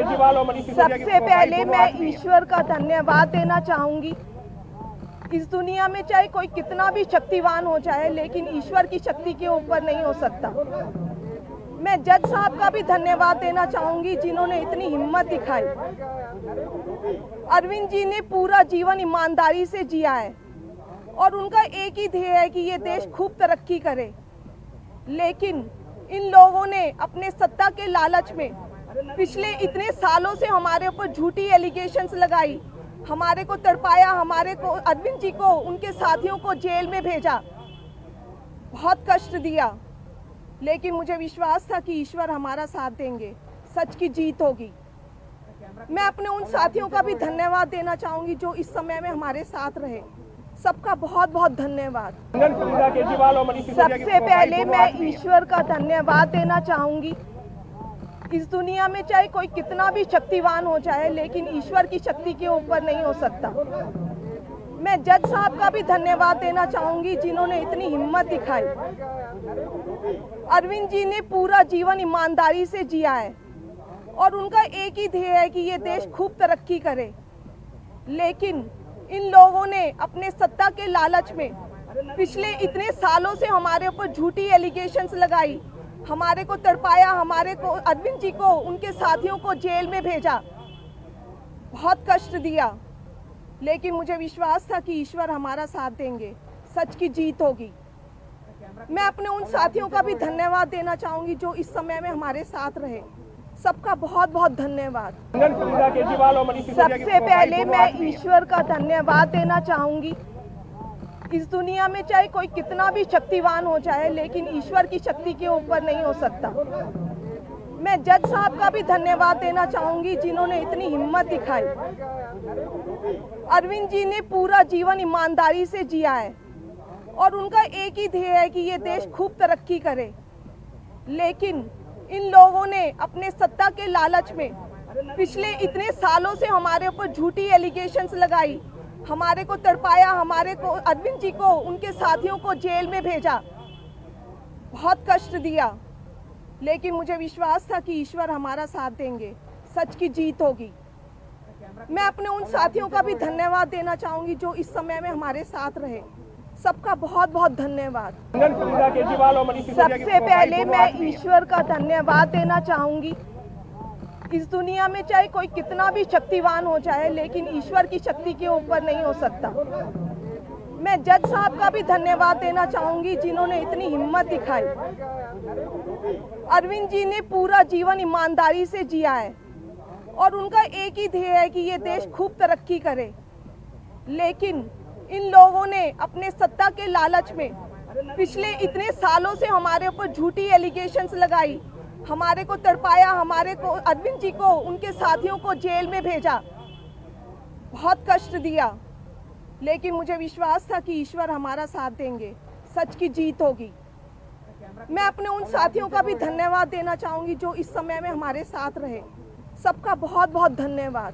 सबसे पहले मैं ईश्वर का धन्यवाद देना चाहूंगी। इस दुनिया में चाहे कोई कितना भी शक्तिवान हो जाए, लेकिन ईश्वर की शक्ति के ऊपर नहीं हो सकता। मैं जज साहब का भी धन्यवाद देना चाहूंगी, जिन्होंने इतनी हिम्मत दिखाई। अरविंद जी ने पूरा जीवन ईमानदारी से जिया है और उनका एक ही ध्येय है कि ये देश खूब तरक्की करे। लेकिन इन लोगों ने अपने सत्ता के लालच में पिछले इतने सालों से हमारे ऊपर झूठी एलिगेशंस लगाई, हमारे को तड़पाया, हमारे को, अरविंद जी को, उनके साथियों को जेल में भेजा, बहुत कष्ट दिया। लेकिन मुझे विश्वास था कि ईश्वर हमारा साथ देंगे, सच की जीत होगी। मैं अपने उन साथियों का भी धन्यवाद देना चाहूंगी जो इस समय में हमारे साथ रहे। सबका बहुत बहुत धन्यवाद। सबसे पहले मैं ईश्वर का धन्यवाद देना चाहूंगी। इस दुनिया में चाहे कोई कितना भी शक्तिवान हो जाए, लेकिन ईश्वर की शक्ति के ऊपर नहीं हो सकता। मैं जज साहब का भी धन्यवाद देना चाहूंगी, जिन्होंने इतनी हिम्मत दिखाई। अरविंद जी ने पूरा जीवन ईमानदारी से जिया है और उनका एक ही ध्येय है कि ये देश खूब तरक्की करे। लेकिन इन लोगों ने अपने सत्ता के लालच में पिछले इतने सालों से हमारे ऊपर झूठी एलिगेशंस लगाई, हमारे को तड़पाया, हमारे को, अरविंद जी को, उनके साथियों को जेल में भेजा, बहुत कष्ट दिया। लेकिन मुझे विश्वास था कि ईश्वर हमारा साथ देंगे, सच की जीत होगी। मैं अपने उन साथियों का भी धन्यवाद देना चाहूंगी जो इस समय में हमारे साथ रहे। सबका बहुत बहुत धन्यवाद। सबसे पहले मैं ईश्वर का धन्यवाद देना चाहूंगी। इस दुनिया में चाहे कोई कितना भी शक्तिवान हो जाए, लेकिन ईश्वर की शक्ति के ऊपर नहीं हो सकता। मैं जज साहब का भी धन्यवाद देना चाहूंगी, जिन्होंने इतनी हिम्मत दिखाई। अरविंद जी ने पूरा जीवन ईमानदारी से जिया है और उनका एक ही ध्येय है कि ये देश खूब तरक्की करे। लेकिन इन लोगों ने अपने सत्ता के लालच में पिछले इतने सालों से हमारे ऊपर झूठी एलिगेशंस लगाई, हमारे को तड़पाया, हमारे को, अरविंद जी को, उनके साथियों को जेल में भेजा, बहुत कष्ट दिया। लेकिन मुझे विश्वास था कि ईश्वर हमारा साथ देंगे, सच की जीत होगी। मैं अपने उन साथियों का भी धन्यवाद देना चाहूंगी जो इस समय में हमारे साथ रहे। सबका बहुत बहुत धन्यवाद। सबसे पहले मैं ईश्वर का धन्यवाद देना चाहूंगी। इस दुनिया में चाहे कोई कितना भी शक्तिवान हो जाए, लेकिन ईश्वर की शक्ति के ऊपर नहीं हो सकता। मैं जज साहब का भी धन्यवाद देना चाहूंगी, जिन्होंने इतनी हिम्मत दिखाई। अरविंद जी ने पूरा जीवन ईमानदारी से जिया है और उनका एक ही ध्येय है कि ये देश खूब तरक्की करे। लेकिन इन लोगों ने अपने सत्ता के लालच में पिछले इतने सालों से हमारे ऊपर झूठी एलिगेशंस लगाई, हमारे को तड़पाया, हमारे को, अरविंद जी को, उनके साथियों को जेल में भेजा, बहुत कष्ट दिया। लेकिन मुझे विश्वास था कि ईश्वर हमारा साथ देंगे, सच की जीत होगी। मैं अपने उन साथियों का भी धन्यवाद देना चाहूंगी जो इस समय में हमारे साथ रहे। सबका बहुत बहुत धन्यवाद।